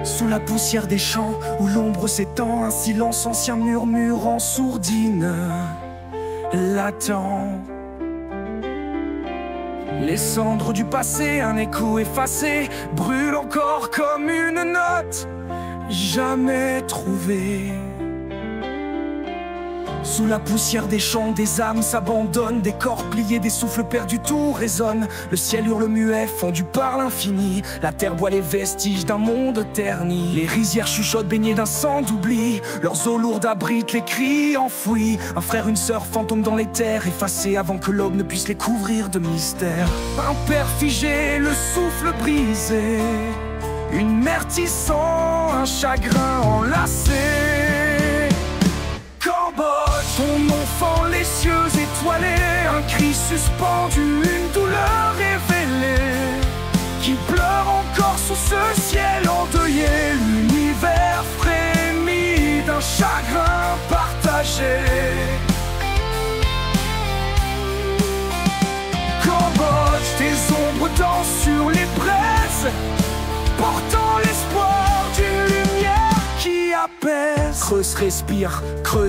Sous la poussière des champs où l'ombre s'étend, un silence ancien murmure en sourdine l'attend. Les cendres du passé, un écho effacé, brûlent encore comme une note jamais trouvée. Sous la poussière des champs, des âmes s'abandonnent, des corps pliés, des souffles perdus, tout résonne. Le ciel hurle muet, fondu par l'infini. La terre boit les vestiges d'un monde terni. Les rizières chuchotent, baignées d'un sang d'oubli. Leurs eaux lourdes abritent les cris enfouis. Un frère, une sœur, fantômes dans les terres, effacés avant que l'aube ne puisse les couvrir de mystère. Un père figé, le souffle brisé. Une mère tissant, un chagrin enlacé. Ton enfant, les cieux étoilés, un cri suspendu, une douleur révélée, qui pleure encore sous ce ciel endeuillé. L'univers frémit d'un chagrin partagé. Cambodge, tes ombres dansent sur les braises, portant l'espoir d'une lumière qui apaise. Creuse,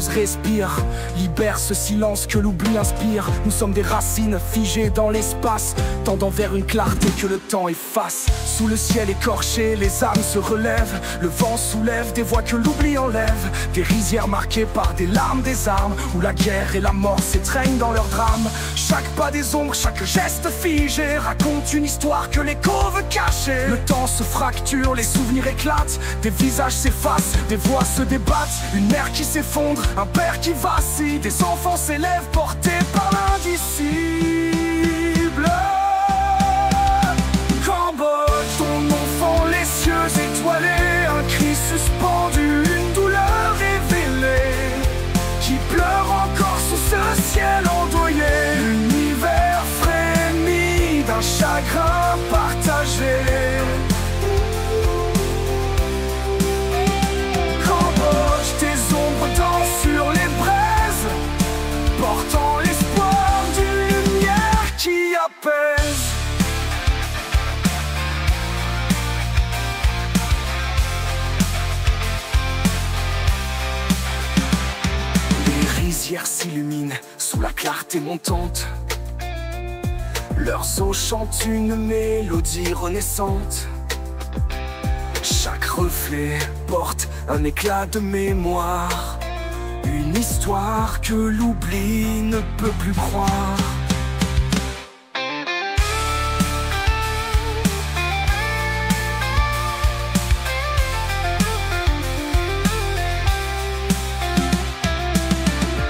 respire, libère ce silence que l'oubli inspire. Nous sommes des racines figées dans l'espace, tendant vers une clarté que le temps efface. Sous le ciel écorché, les âmes se relèvent. Le vent soulève des voix que l'oubli enlève. Des rizières marquées par des larmes, des armes, où la guerre et la mort s'étreignent dans leur drame. Chaque pas des ombres, chaque geste figé raconte une histoire que l'écho veut cacher. Le temps se fracture, les souvenirs éclatent, des visages s'effacent, des voix se débattent. Une mère qui s'effondre, un père qui vacille, des enfants s'élèvent portés par l'indicible. Cambodge, ton enfant, les cieux étoilés, un cri suspendu, une douleur révélée, qui pleure encore sous ce ciel endeuillé. L'univers frémit d'un chagrin partagé. Sur les braises, portant l'espoir d'une lumière qui apaise. Les rizières s'illuminent sous la clarté montante. Leurs eaux chantent une mélodie renaissante. Chaque reflet porte un éclat de mémoire, une histoire que l'oubli ne peut plus croire.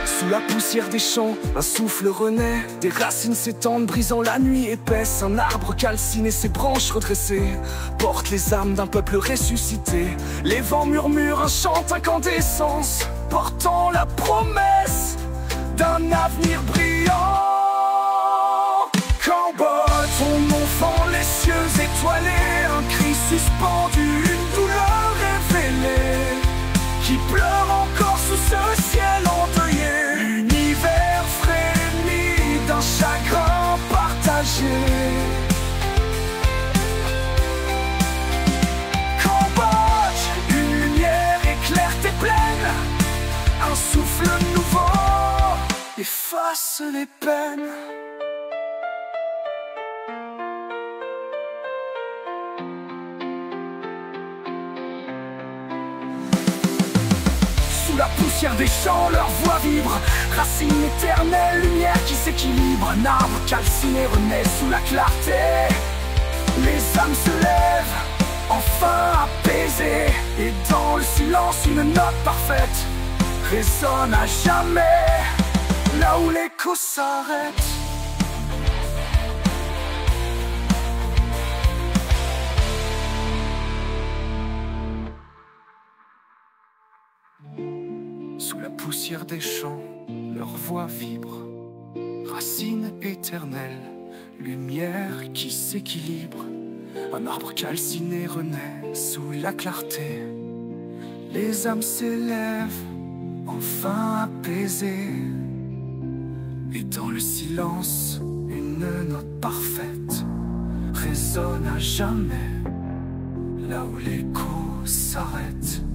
Sous la poussière des champs, un souffle renaît. Des racines s'étendent, brisant la nuit épaisse. Un arbre calciné, ses branches redressées, porte les âmes d'un peuple ressuscité. Les vents murmurent un chant incandescence, portant la promesse d'un avenir brillant. Cambodge, ton enfant, les cieux étoilés, un cri suspendu, une douleur révélée, qui pleure encore sous ce ciel endeuillé. L'univers frémit d'un chagrin partagé. Cambodge, une lumière éclaire tes plaines, un souffle nouveau efface les peines. Sous la poussière des champs, leur voix vibre, racine éternelle, lumière qui s'équilibre. Un arbre calciné renaît sous la clarté. Les âmes se lèvent, enfin apaisées, et dans le silence une note parfaite résonne à jamais, là où l'écho s'arrête. Sous la poussière des champs, leur voix vibre, racine éternelle, lumière qui s'équilibre. Un arbre calciné renaît sous la clarté. Les âmes s'élèvent, enfin apaisées, et dans le silence, une note parfaite résonne à jamais, là où les coups s'arrêtent.